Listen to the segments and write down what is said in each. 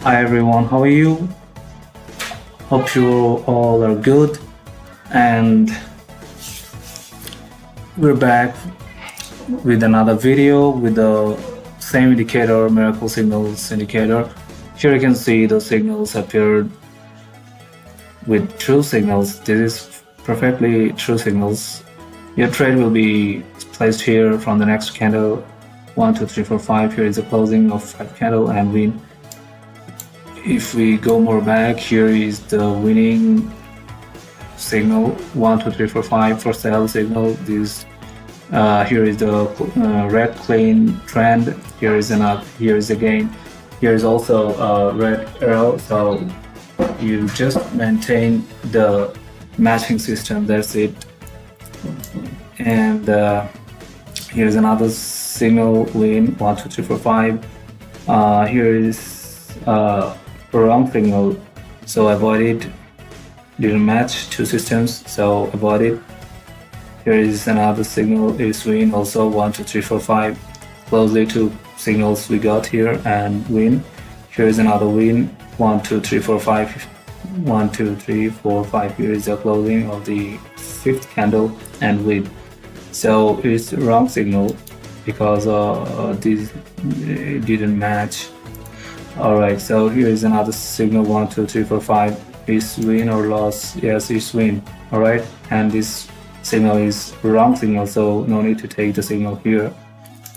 Hi everyone, how are you? Hope you all are good. And we're back with another video with the same indicator, miracle signals indicator. Here you can see the signals appeared with true signals. This is perfectly true signals. Your trade will be placed here from the next candle. 1, 2, 3, 4, 5. Here is the closing of 5 candle and win. If we go more back, here is the winning signal 1, 2, 3, 4, 5 for sell signal. This here is the red clean trend. Here is another. Here is again. Here is also a red arrow. So you just maintain the matching system. That's it. And here's another signal win 1, 2, 3, 4, 5. Here is wrong signal, so avoid it. Didn't match two systems, so avoid it. Here is another signal is win also 1, 2, 3, 4, 5. Closely to signals we got here and win. Here is another win 1, 2, 3, 4, 5. 1, 2, 3, 4, 5. Here is the closing of the 5th candle and win. So it's wrong signal because this didn't match. Alright, so here is another signal 1, 2, 3, 4, 5. Is win or loss? Yes, it's win. Alright, and this signal is wrong signal, so no need to take the signal here.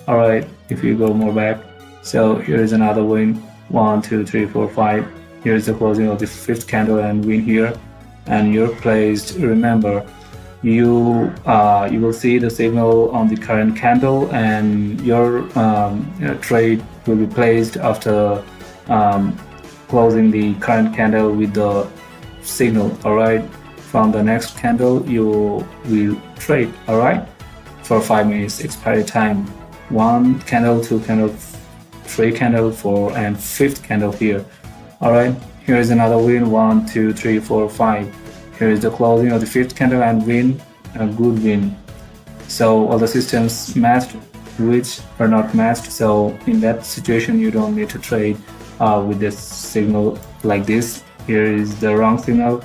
Alright, if you go more back, so here is another win 1, 2, 3, 4, 5. Here is the closing of the 5th candle and win here, and you're placed. Remember, you will see the signal on the current candle, and your trade will be placed after closing the current candle with the signal. All right, from the next candle you will trade. All right, for 5 minutes expiry time. 1 candle, 2 candle, 3 candle, 4 and 5th candle here. All right, here is another win 1, 2, 3, 4, 5. Here is the closing of the 5th candle and win, a good win. So all the systems matched, which are not matched. So in that situation you don't need to trade with this signal like this. Here is the wrong signal,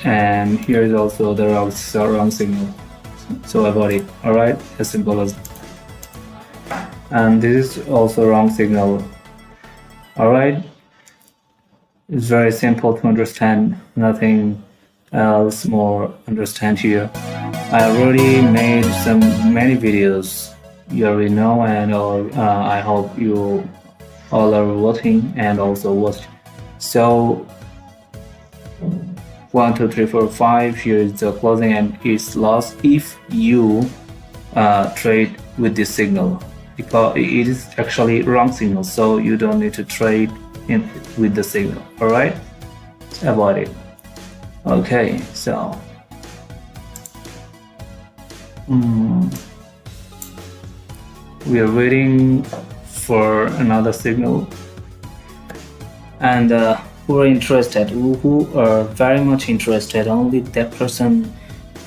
and here is also the wrong signal. So avoid it. All right, as simple as. And this is also wrong signal. All right, it's very simple to understand. Nothing else more understand here. I already made many videos. You already know, and I hope you all are watching and also watched. So 1, 2, 3, 4, 5. Here is the closing and it's lost if you trade with this signal, because it is actually wrong signal. So you don't need to trade with the signal. All right, avoid it. Okay, so we are waiting for another signal, and who are interested, who are very much interested, only that person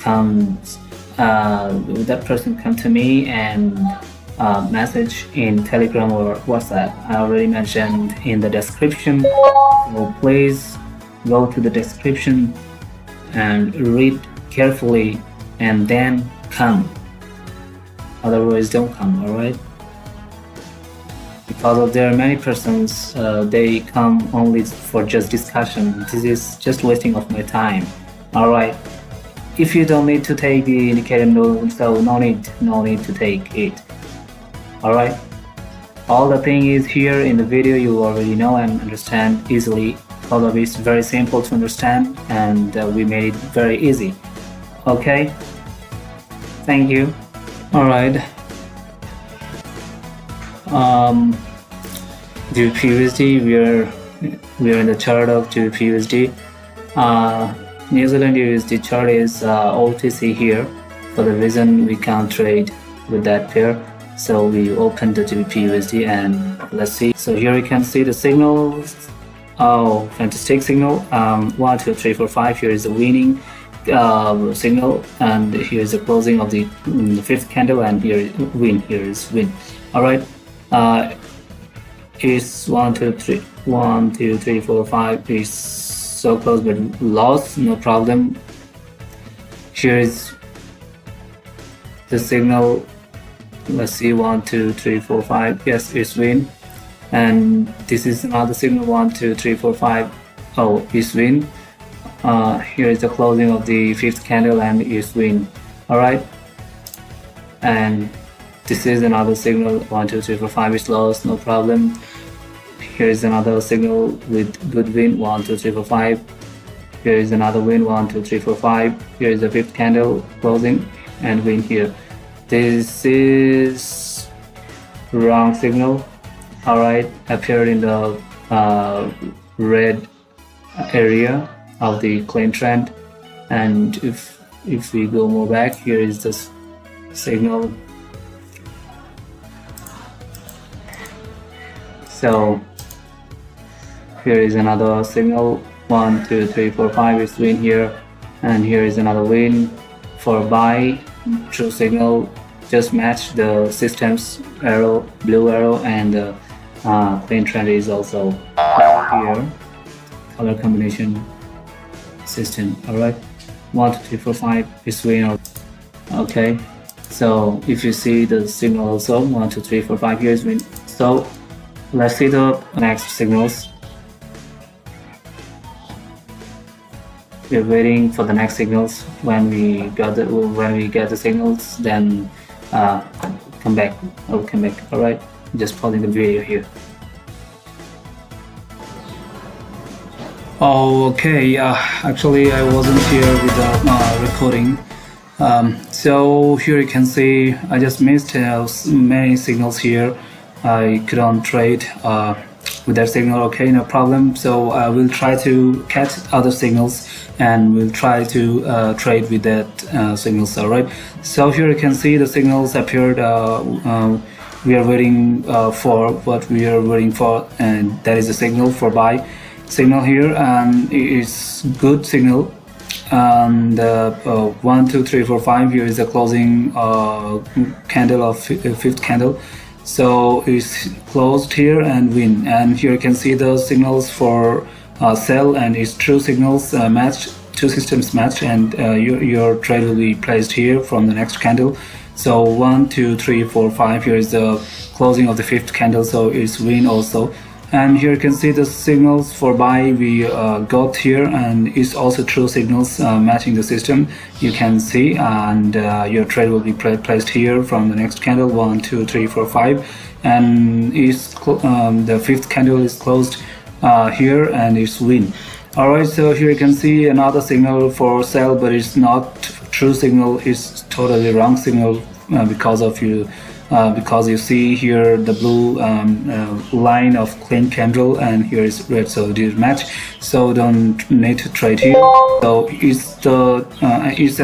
comes come to me and message in Telegram or WhatsApp. I already mentioned in the description, so please go to the description and read carefully and then come. Otherwise don't come. All right, because there are many persons, they come only for just discussion. This is just wasting of my time. All right, if you don't need to take the indicator, so no need to take it. All right, all the thing is here in the video. You already know and understand easily. All of it is very simple to understand, and we made it very easy. Okay, thank you. All right, GBP/USD, we are in the chart of GBP/USD. New Zealand USD chart is OTC here. For the reason we can't trade with that pair, so we open the GBP/USD and let's see. So here you can see the signals. Oh, fantastic signal. 1, 2, 3, 4, 5. Here is the winning signal, and here is the closing of the 5th candle, and here is win. All right, It's 1 2 3 1 2 3 4 5 is so close but lost, no problem. Here is the signal. Let's see, 1 2 3 4 5. Yes, it's win. And this is another signal, 1 2 3 4 5. Oh, it's win. Here is the closing of the fifth candle and it's win. All right. And this is another signal, 1 2 3 4 5 is lost, no problem. Here is another signal with good win, 1 2 3 4 5. Here is another win, 1 2 3 4 5. Here is the fifth candle closing and win here. This is wrong signal. All right, appeared in the red area of the clean trend. And if we go more back, here is this signal. So here is another signal, 1 2 3 4 5 is win here, and here is another win for buy. True signal, just match the system's arrow, blue arrow, and the clean trend is also here, color combination system. All right, 1 2 3 4 5 is win. Okay, so if you see the signal also, 1 2 3 4 5 here is win. So let's see the next signals. We're waiting for the next signals. When we get the signals, then come back. I'll come back. All right, just pausing the video here. Okay, actually I wasn't here with the recording. So here you can see I just missed many signals here. I couldn't trade with that signal. Okay, no problem. So I will try to catch other signals and we'll try to trade with that signals. All right, so here you can see the signals appeared. We are waiting for what we are waiting for, and that is a signal for buy signal here, and it's good signal. And 1 2 3 4 5 here is the closing candle of fifth candle. So it's closed here and win, and here you can see the signals for sell, and its true signals matched, two systems match, and your trade will be placed here from the next candle. So 1 2 3 4 5 here is the closing of the fifth candle, so it's win also. And here you can see the signals for buy we got here, and it's also true signals matching the system, you can see, and your trade will be placed here from the next candle, 1 2 3 4 5, and is the fifth candle is closed here, and it's win. All right, so here you can see another signal for sell, but it's not true signal, it's totally wrong signal because you see here the blue line of clean candle, and here is red, so it is match, so don't need to trade here. So it is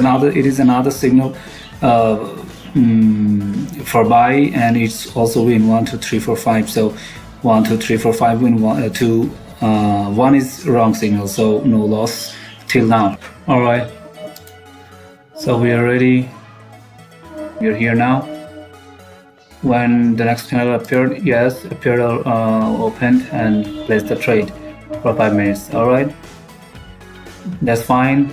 another signal for buy, and it's also win, 1 2 3 4 5. So 1 2 3 4 5 win, 1 is wrong signal, so no loss till now. All right, so we are ready. We're here now. When the next candle appeared, yes, opened and placed the trade for 5 minutes. All right, that's fine.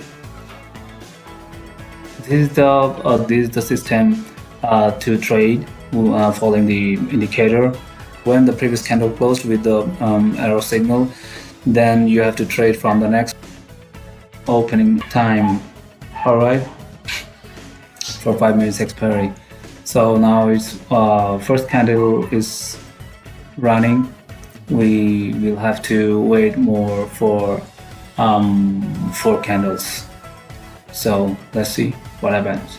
This is the system to trade following the indicator. When the previous candle closed with the arrow signal, then you have to trade from the next opening time. All right, for 5 minutes expiry. So now it's first candle is running. We will have to wait more for 4 candles. So let's see what happens.